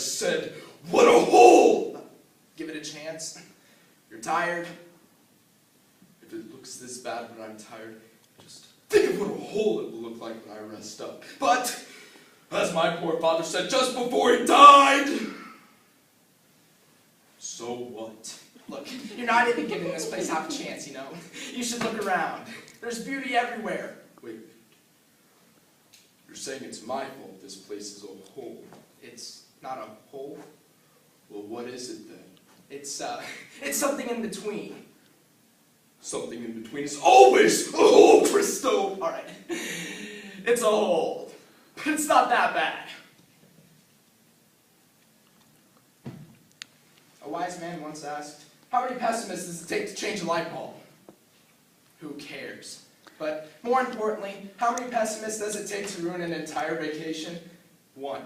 said, what a hole! Give it a chance. You're tired. If it looks this bad when I'm tired, just think of what a hole it will look like when I rest up. But, as my poor father said just before he died, so what? Look, you're not even giving this place half a chance, you know. You should look around. There's beauty everywhere. Wait. You're saying it's my fault this place is a hole. It's not a hole. Well, what is it then? It's something in between. Something in between is always a hole, Christo! All right. It's a hole. But it's not that bad. A wise man once asked, how many pessimists does it take to change a light bulb? Who cares? But more importantly, how many pessimists does it take to ruin an entire vacation? One.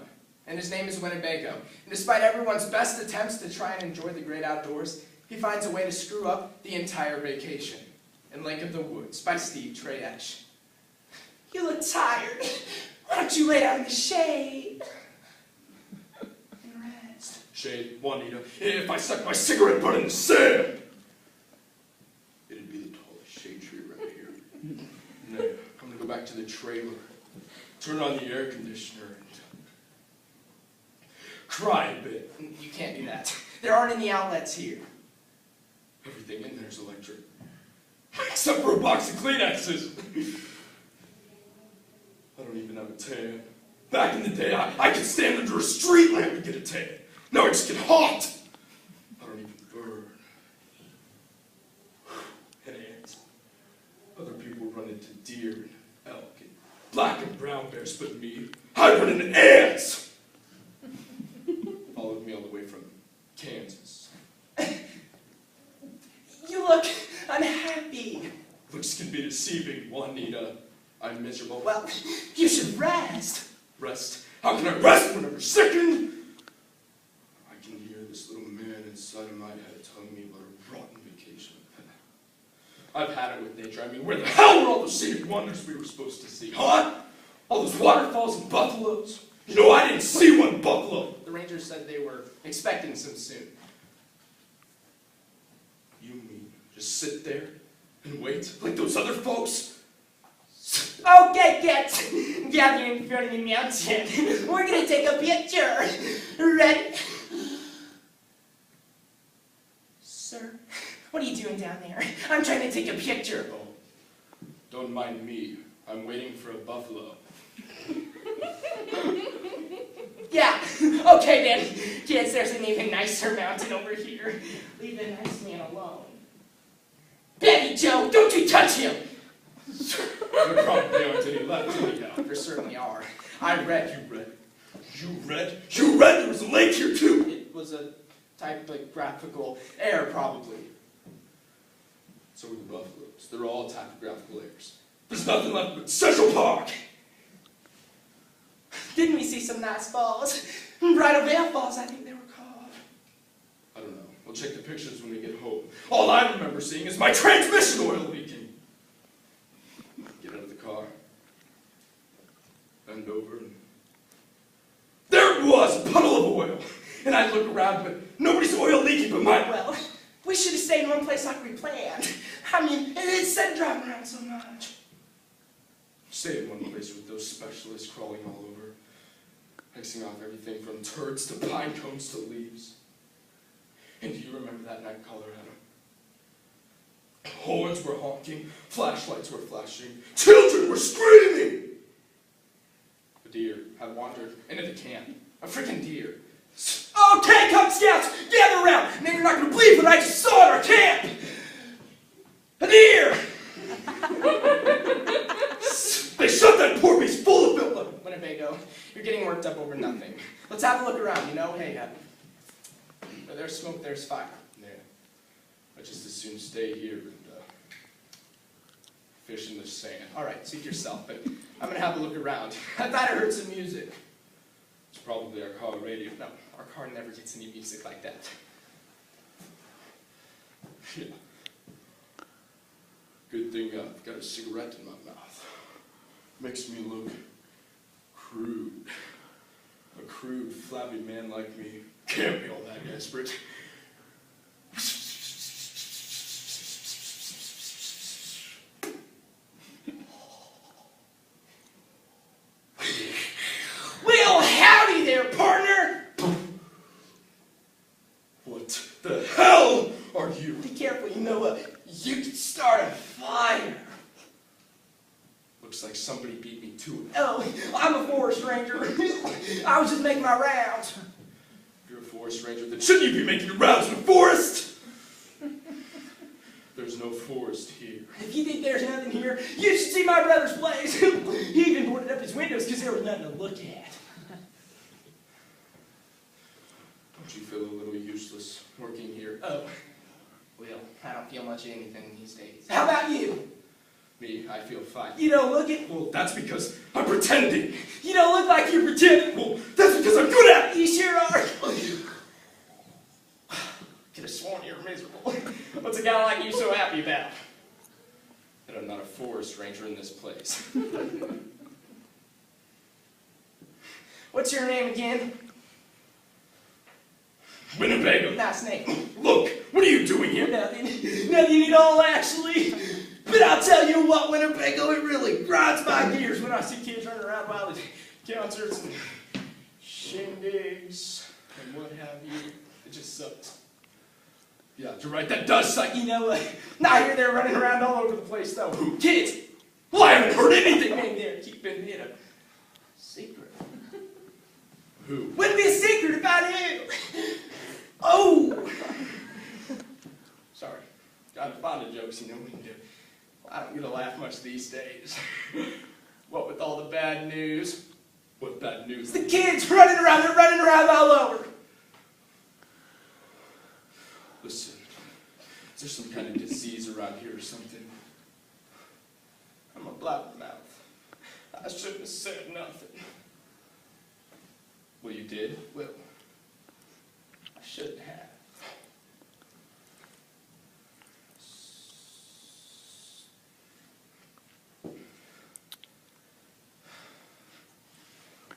And his name is Winnebago. And despite everyone's best attempts to try and enjoy the great outdoors, he finds a way to screw up the entire vacation. In Lake of the Woods by Steve Treyesh. You look tired. Why don't you lay down in the shade and rest? Shade, Juanita, if I stuck my cigarette butt in the sand, it'd be the tallest shade tree right here. No, I'm gonna go back to the trailer, turn on the air conditioner, and cry a bit. You can't do that. There aren't any outlets here. Everything in there's electric. Except for a box of Kleenexes. I don't even have a tan. Back in the day, I could stand under a street lamp and get a tan. Now I just get hot. I don't even burn. And ants. Other people run into deer and elk and black and brown bears, but me, I run into ants. Followed me all the way from Kansas. You look unhappy. Looks can be deceiving, Juanita. I'm miserable. Well, you should rest. Rest? How can I rest when I'm sickened? I can hear this little man inside of my head telling me what a rotten vacation I've had. I've had it with nature. I mean, where the hell were all those scenic wonders we were supposed to see, huh? All those waterfalls and buffaloes? You know, I didn't see one buffalo. The rangers said they were expecting some soon. You mean just sit there and wait like those other folks? Okay, kids, gather in front of the mountain. We're gonna take a picture. Ready? Sir, what are you doing down there? I'm trying to take a picture. Oh, don't mind me. I'm waiting for a buffalo. Yeah, okay then. Kids, there's an even nicer mountain over here. Leave the nice man alone. Betty Joe, don't you touch him! There probably aren't any left anyhow. There certainly are. I read. You read? You read there was a lake here too! It was a typographical error, probably. So were the buffaloes. They're all typographical errors. There's nothing left but Central Park! Didn't we see some nice falls? Bridal Veil Falls, I think they were called. I don't know. We'll check the pictures when we get home. All I remember seeing is my transmission oil leaking. Get out of the car. Bend over and... there it was! A puddle of oil! And I look around, but nobody's oil leaking but mine. Well, we should have stayed in one place like we planned. I mean, instead of driving around so much. Stay in one place with those specialists crawling all over, mixing off everything from turds to pine cones to leaves. And do you remember that night in Colorado? Horns were honking, flashlights were flashing, children were screaming! A deer had wandered into the camp. A freaking deer. Okay, Cub Scouts, gather around! Now you're not going to believe what I just saw at our camp! A deer! They shot that poor beast full of filth. Look, Winnebago, you're getting worked up over nothing. Let's have a look around, you know? Hey, where there's smoke, there's fire. Yeah, I'd just as soon stay here and fish in the sand. All right, suit yourself, but I'm going to have a look around. I thought I heard some music. It's probably our car radio. No, our car never gets any music like that. Yeah. Good thing I've got a cigarette in my mouth. Makes me look crude. A crude, flabby man like me can't be all that desperate. Well, howdy there, partner! What the hell are you? Be careful, you know what? You could start a fire. Looks like somebody beat me to it. Oh, I'm a forest ranger. I was just making my rounds. If you're a forest ranger, then shouldn't you be making your rounds in the forest? There's no forest here. If you think there's nothing here, you should see my brother's place. He even boarded up his windows because there was nothing to look at. Don't you feel a little useless working here? Oh, well, I don't feel much of anything these days. How about you? Me, I feel fine. You don't look it. Well, that's because I'm pretending. You don't look like you're pretending. Well, that's because I'm good at it. You sure are. Could have sworn you're miserable. What's a guy like you so happy about? That I'm not a forest ranger in this place. What's your name again? Winnebago. Nice name. Look, what are you doing here? Nothing. Nothing at all, actually. But I'll tell you what, Winnebago, it really grinds my gears when I see kids running around wild at concerts and shindigs and what have you. It just sucks. Yeah, you're right, that does suck. You know what? Now I hear they're running around all over the place, though. Kids! Well, I haven't heard anything. Hang there, keeping it a secret. Who? Wouldn't be a secret if I knew. Oh! Sorry. Gotta find the jokes, you know, when you do. I don't get to laugh much these days. What with all the bad news? What bad news? The kids running around, they're running around all over. Listen, is there some kind of disease around here or something? I'm a blabbermouth. I shouldn't have said nothing. Well, you did? Well, I shouldn't have.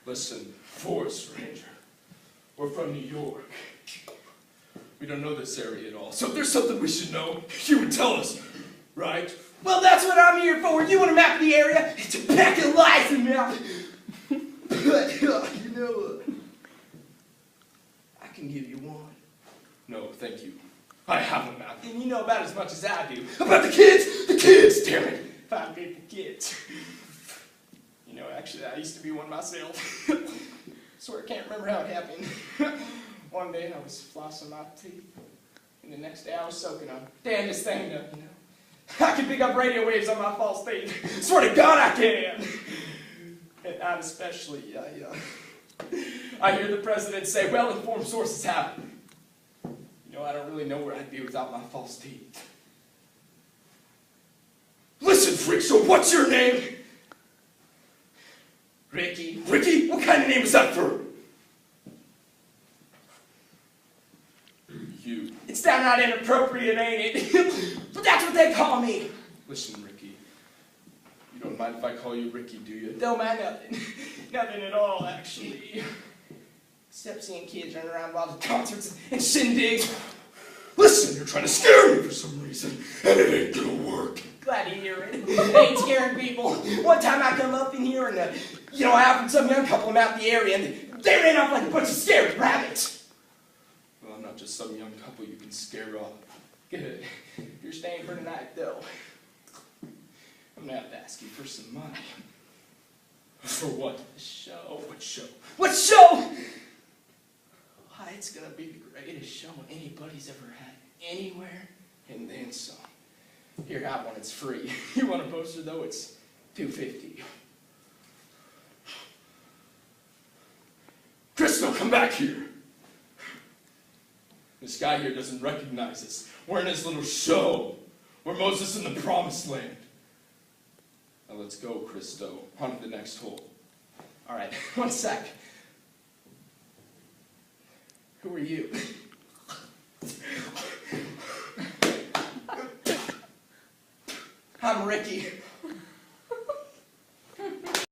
Listen, Forest Ranger, we're from New York. We don't know this area at all, so if there's something we should know, you would tell us, right? Well, that's what I'm here for. You want to map the area? It's a pack of lies and map. But, you know, I can give you one. No, thank you. I have a map. And you know about as much as I do. About the kids! The kids, damn it! 5 people kids. You know, actually, I used to be one myself. Swear I can't remember how it happened. One day I was flossing my teeth, and the next day I was soaking them. Damn this thing up, you know. I can pick up radio waves on my false teeth. Swear to God I can. And I'm especially, I hear the president say, well-informed sources have it. You know, I don't really know where I'd be without my false teeth. Listen, freak, so what's your name? Ricky. Ricky? What kind of name is that for? You. It's downright inappropriate, ain't it? But that's what they call me. Listen, Ricky. You don't mind if I call you Ricky, do you? Don't mind nothing. Nothing at all, actually. Except seeing kids running around wild at concerts and shindigs. Listen, you're trying to scare me for some reason, and it ain't gonna work. Glad to hear it. I ain't scaring people. One time I come up in here and, I offered some young couple out the area and they ran off like a bunch of scared rabbits. Well, I'm not just some young couple you can scare off. Good. You're staying for tonight, though. I'm gonna have to ask you for some money. For what? A show. What show? What show? Why, it's gonna be the greatest show anybody's ever had anywhere, and then some. Here, have one. It's free. You want a poster though? It's $2.50. Crystal, come back here. This guy here doesn't recognize us. We're in his little show. We're Moses in the Promised Land. Now let's go, Christo. On to the next hole. All right, 1 sec. Who are you? I'm Ricky.